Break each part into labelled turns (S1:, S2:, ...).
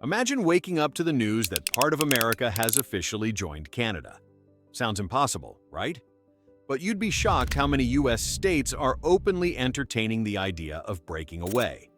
S1: Imagine waking up to the news that part of America has officially joined Canada. Sounds impossible, right? But you'd be shocked how many US states are openly entertaining the idea of breaking away.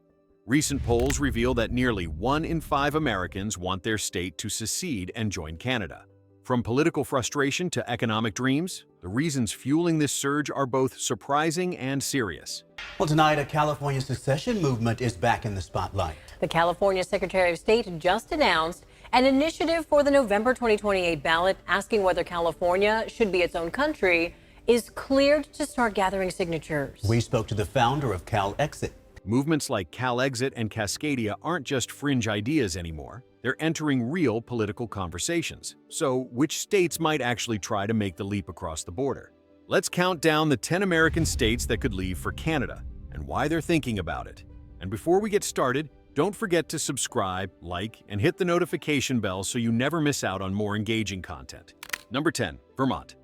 S1: Recent polls reveal that nearly 1 in 5 Americans want their state to secede and join Canada. From political frustration to economic dreams, the reasons fueling this surge are both surprising and serious.
S2: Well, tonight, a California secession movement is back in the spotlight.
S3: The California Secretary of State just announced an initiative for the November 2028 ballot asking whether California should be its own country is cleared to start gathering signatures.
S2: We spoke to the founder of CalExit.
S1: Movements like CalExit and Cascadia aren't just fringe ideas anymore. They're entering real political conversations. So, which states might actually try to make the leap across the border? Let's count down the 10 American states that could leave for Canada and why they're thinking about it. And before we get started, don't forget to subscribe, like, and hit the notification bell so you never miss out on more engaging content. Number 10, Vermont.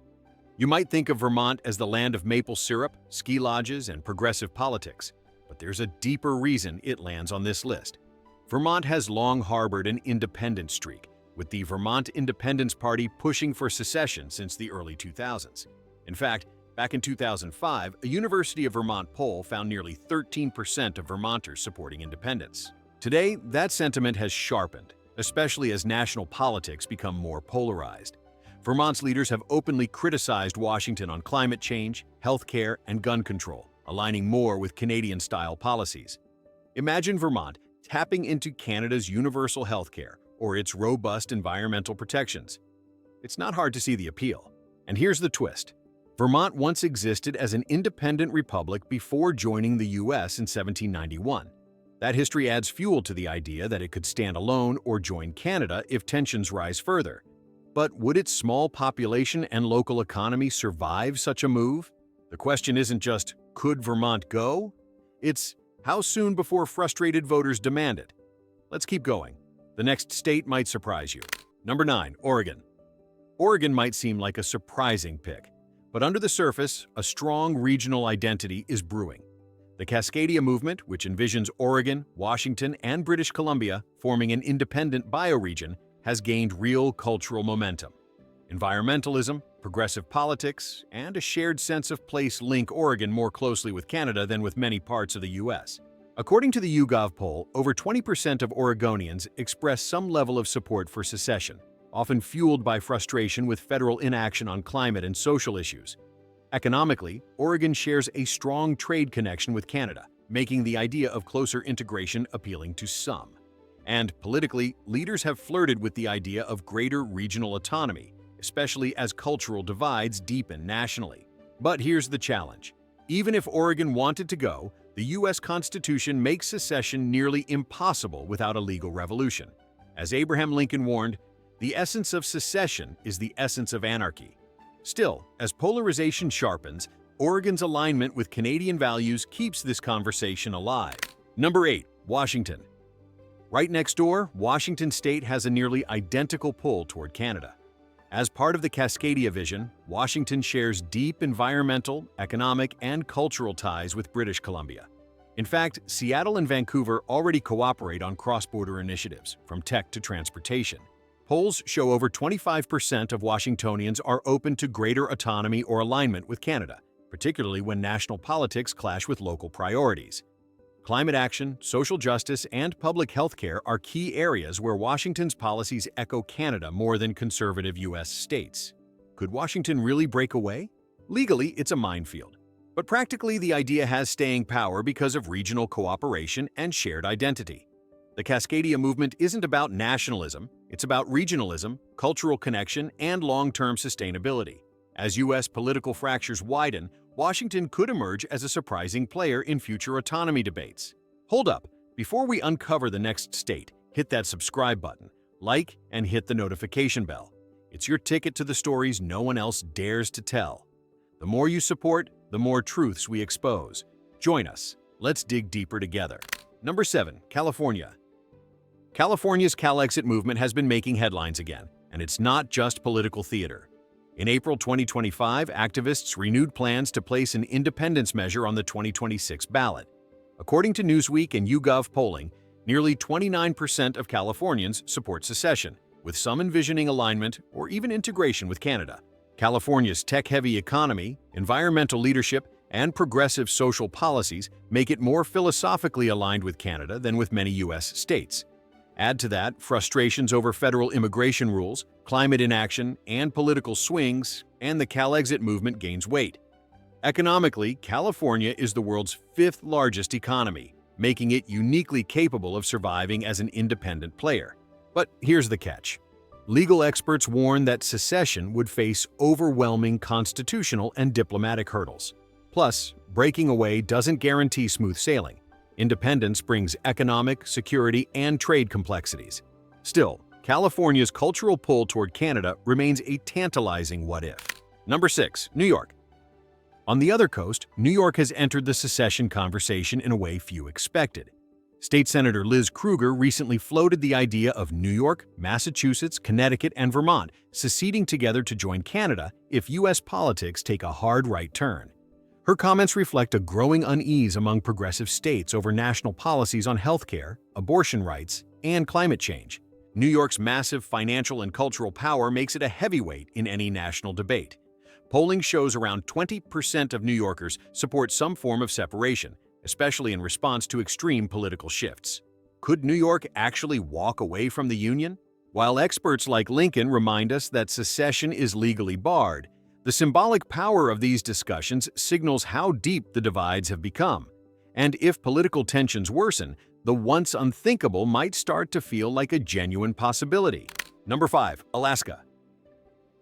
S1: You might think of Vermont as the land of maple syrup, ski lodges, and progressive politics. But there's a deeper reason it lands on this list. Vermont has long harbored an independent streak, with the Vermont Independence Party pushing for secession since the early 2000s. In fact, back in 2005, a University of Vermont poll found nearly 13% of Vermonters supporting independence. Today, that sentiment has sharpened, especially as national politics become more polarized. Vermont's leaders have openly criticized Washington on climate change, healthcare, and gun control, aligning more with Canadian-style policies. Imagine Vermont tapping into Canada's universal healthcare or its robust environmental protections. It's not hard to see the appeal. And here's the twist. Vermont once existed as an independent republic before joining the US in 1791. That history adds fuel to the idea that it could stand alone or join Canada if tensions rise further. But would its small population and local economy survive such a move? The question isn't just, could Vermont go? It's, how soon before frustrated voters demand it? Let's keep going. The next state might surprise you. Number 9, Oregon. Oregon might seem like a surprising pick, but under the surface, a strong regional identity is brewing. The Cascadia movement, which envisions Oregon, Washington, and British Columbia forming an independent bioregion, has gained real cultural momentum. Environmentalism, progressive politics, and a shared sense of place link Oregon more closely with Canada than with many parts of the U.S. According to the YouGov poll, over 20% of Oregonians express some level of support for secession, often fueled by frustration with federal inaction on climate and social issues. Economically, Oregon shares a strong trade connection with Canada, making the idea of closer integration appealing to some. And politically, leaders have flirted with the idea of greater regional autonomy, especially as cultural divides deepen nationally. But here's the challenge. Even if Oregon wanted to go, the U.S. Constitution makes secession nearly impossible without a legal revolution. As Abraham Lincoln warned, the essence of secession is the essence of anarchy. Still, as polarization sharpens, Oregon's alignment with Canadian values keeps this conversation alive. Number 8, Washington. Right next door, Washington State has a nearly identical pull toward Canada. As part of the Cascadia vision, Washington shares deep environmental, economic, and cultural ties with British Columbia. In fact, Seattle and Vancouver already cooperate on cross-border initiatives, from tech to transportation. Polls show over 25% of Washingtonians are open to greater autonomy or alignment with Canada, particularly when national politics clash with local priorities. Climate action, social justice, and public health care are key areas where Washington's policies echo Canada more than conservative U.S. states. Could Washington really break away? Legally, it's a minefield. But practically, the idea has staying power because of regional cooperation and shared identity. The Cascadia movement isn't about nationalism, it's about regionalism, cultural connection, and long-term sustainability. As U.S. political fractures widen, Washington could emerge as a surprising player in future autonomy debates. Hold up, before we uncover the next state, hit that subscribe button, like, and hit the notification bell. It's your ticket to the stories no one else dares to tell. The more you support, the more truths we expose. Join us. Let's dig deeper together. Number 7, California. California's CalExit movement has been making headlines again, and it's not just political theater. In April 2025, activists renewed plans to place an independence measure on the 2026 ballot. According to Newsweek and YouGov polling, Nearly 29% of Californians support secession, with some envisioning alignment or even integration with Canada. California's tech-heavy economy, environmental leadership, and progressive social policies make it more philosophically aligned with Canada than with many U.S. states. Add to that frustrations over federal immigration rules, climate inaction, and political swings, and the CalExit movement gains weight. Economically, California is the world's fifth largest economy, making it uniquely capable of surviving as an independent player. But here's the catch. Legal experts warn that secession would face overwhelming constitutional and diplomatic hurdles. Plus, breaking away doesn't guarantee smooth sailing. Independence brings economic, security, and trade complexities. Still, California's cultural pull toward Canada remains a tantalizing what-if. Number 6. New York. On the other coast, New York has entered the secession conversation in a way few expected. State Senator Liz Krueger recently floated the idea of New York, Massachusetts, Connecticut, and Vermont seceding together to join Canada if U.S. politics take a hard right turn. Her comments reflect a growing unease among progressive states over national policies on healthcare, abortion rights, and climate change. New York's massive financial and cultural power makes it a heavyweight in any national debate. Polling shows around 20% of New Yorkers support some form of separation, especially in response to extreme political shifts. Could New York actually walk away from the Union? While experts like Lincoln remind us that secession is legally barred, the symbolic power of these discussions signals how deep the divides have become. And if political tensions worsen, the once unthinkable might start to feel like a genuine possibility. Number 5. Alaska.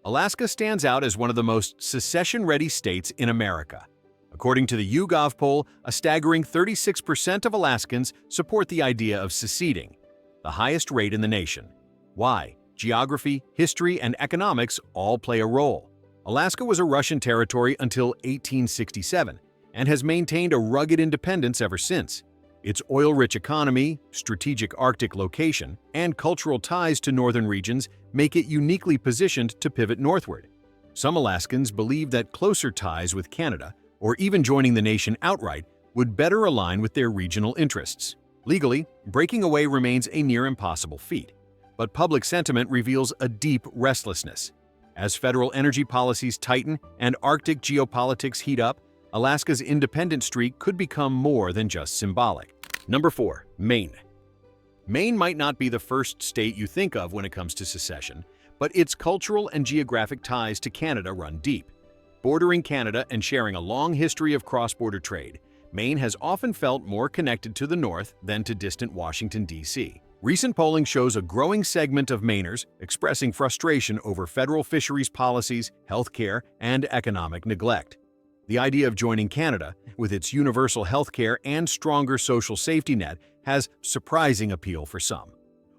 S1: Alaska stands out as one of the most secession-ready states in America. According to the YouGov poll, a staggering 36% of Alaskans support the idea of seceding, the highest rate in the nation. Why? Geography, history, and economics all play a role. Alaska was a Russian territory until 1867 and has maintained a rugged independence ever since. Its oil-rich economy, strategic Arctic location, and cultural ties to northern regions make it uniquely positioned to pivot northward. Some Alaskans believe that closer ties with Canada, or even joining the nation outright, would better align with their regional interests. Legally, breaking away remains a near impossible feat, but public sentiment reveals a deep restlessness. As federal energy policies tighten and Arctic geopolitics heat up, Alaska's independent streak could become more than just symbolic. Number 4. Maine. Maine might not be the first state you think of when it comes to secession, but its cultural and geographic ties to Canada run deep. Bordering Canada and sharing a long history of cross-border trade, Maine has often felt more connected to the north than to distant Washington, D.C. Recent polling shows a growing segment of Mainers expressing frustration over federal fisheries policies, healthcare, and economic neglect. The idea of joining Canada, with its universal healthcare and stronger social safety net, has surprising appeal for some.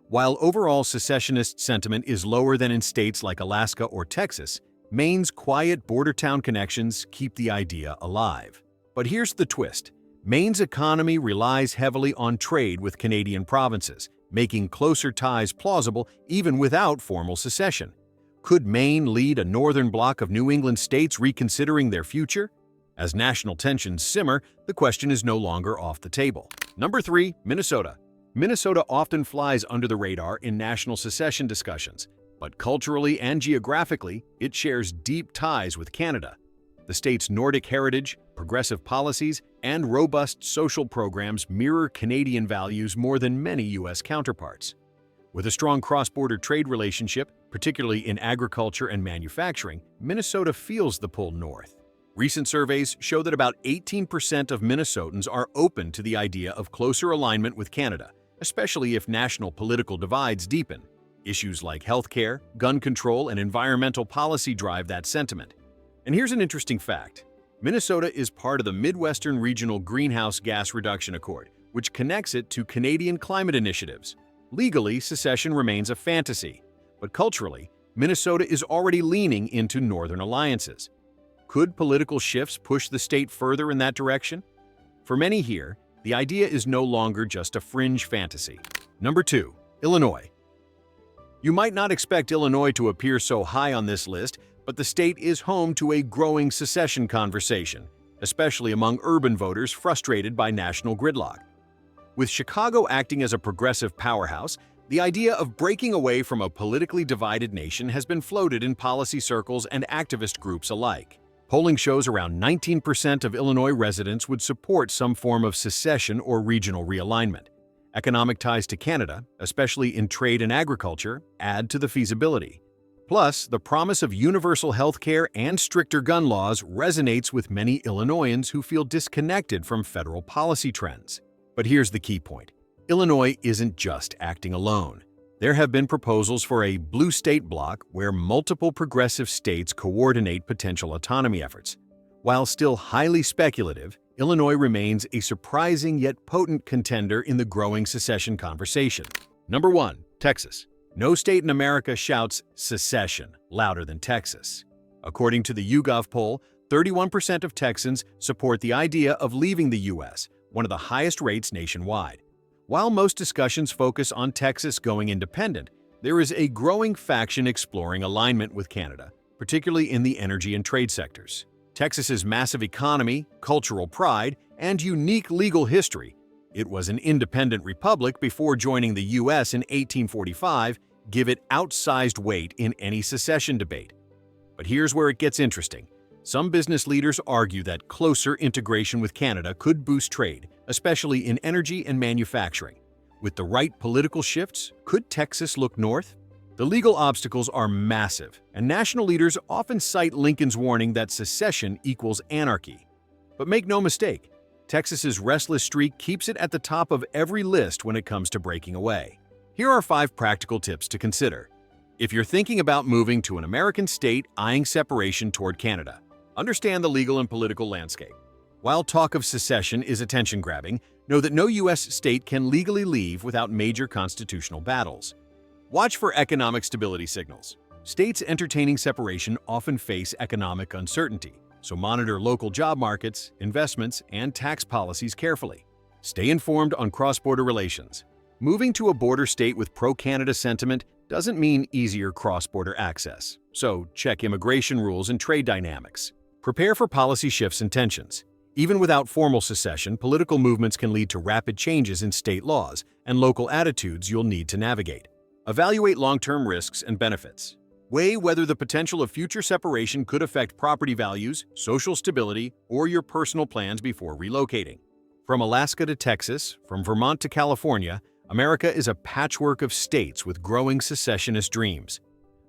S1: While overall secessionist sentiment is lower than in states like Alaska or Texas, Maine's quiet border town connections keep the idea alive. But here's the twist. Maine's economy relies heavily on trade with Canadian provinces, making closer ties plausible even without formal secession. Could Maine lead a northern bloc of New England states reconsidering their future? As national tensions simmer, the question is no longer off the table. Number 3. Minnesota. Minnesota often flies under the radar in national secession discussions, but culturally and geographically, it shares deep ties with Canada. The state's Nordic heritage, progressive policies, and robust social programs mirror Canadian values more than many U.S. counterparts. With a strong cross-border trade relationship, particularly in agriculture and manufacturing, Minnesota feels the pull north. Recent surveys show that about 18% of Minnesotans are open to the idea of closer alignment with Canada, especially if national political divides deepen. Issues like healthcare, gun control, and environmental policy drive that sentiment. And here's an interesting fact. Minnesota is part of the Midwestern Regional Greenhouse Gas Reduction Accord, which connects it to Canadian climate initiatives. Legally, secession remains a fantasy, but culturally, Minnesota is already leaning into northern alliances. Could political shifts push the state further in that direction? For many here, the idea is no longer just a fringe fantasy. Number 2. Illinois. You might not expect Illinois to appear so high on this list, but the state is home to a growing secession conversation, especially among urban voters frustrated by national gridlock. With Chicago acting as a progressive powerhouse, the idea of breaking away from a politically divided nation has been floated in policy circles and activist groups alike. Polling shows around 19% of Illinois residents would support some form of secession or regional realignment. Economic ties to Canada, especially in trade and agriculture, add to the feasibility. Plus, the promise of universal health care and stricter gun laws resonates with many Illinoisans who feel disconnected from federal policy trends. But here's the key point. Illinois isn't just acting alone. There have been proposals for a blue state bloc where multiple progressive states coordinate potential autonomy efforts. While still highly speculative, Illinois remains a surprising yet potent contender in the growing secession conversation. Number 1. Texas. No state in America shouts secession louder than Texas. According to the YouGov poll, 31% of Texans support the idea of leaving the U.S., one of the highest rates nationwide. While most discussions focus on Texas going independent, there is a growing faction exploring alignment with Canada, particularly in the energy and trade sectors. Texas's massive economy, cultural pride, and unique legal history — it was an independent republic before joining the U.S. in 1845 — give it outsized weight in any secession debate. But here's where it gets interesting. Some business leaders argue that closer integration with Canada could boost trade, especially in energy and manufacturing. With the right political shifts, could Texas look north? The legal obstacles are massive, and national leaders often cite Lincoln's warning that secession equals anarchy. But make no mistake, Texas's restless streak keeps it at the top of every list when it comes to breaking away. Here are 5 practical tips to consider. If you're thinking about moving to an American state eyeing separation toward Canada, understand the legal and political landscape. While talk of secession is attention-grabbing, know that no U.S. state can legally leave without major constitutional battles. Watch for economic stability signals. States entertaining separation often face economic uncertainty, so monitor local job markets, investments, and tax policies carefully. Stay informed on cross-border relations. Moving to a border state with pro-Canada sentiment doesn't mean easier cross-border access, so check immigration rules and trade dynamics. Prepare for policy shifts and tensions. Even without formal secession, political movements can lead to rapid changes in state laws and local attitudes you'll need to navigate. Evaluate long-term risks and benefits. Weigh whether the potential of future separation could affect property values, social stability, or your personal plans before relocating. From Alaska to Texas, from Vermont to California, America is a patchwork of states with growing secessionist dreams.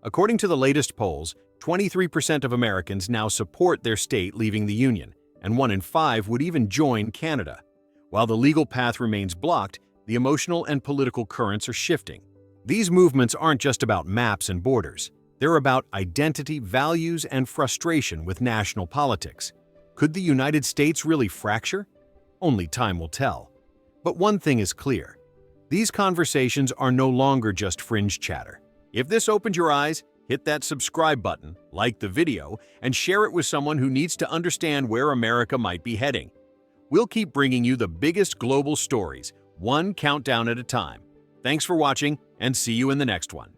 S1: According to the latest polls, 23% of Americans now support their state leaving the Union, and 1 in 5 would even join Canada. While the legal path remains blocked, the emotional and political currents are shifting. These movements aren't just about maps and borders. They're about identity, values, and frustration with national politics. Could the United States really fracture? Only time will tell. But one thing is clear. These conversations are no longer just fringe chatter. If this opened your eyes, hit that subscribe button, like the video, and share it with someone who needs to understand where America might be heading. We'll keep bringing you the biggest global stories, one countdown at a time. Thanks for watching, and see you in the next one.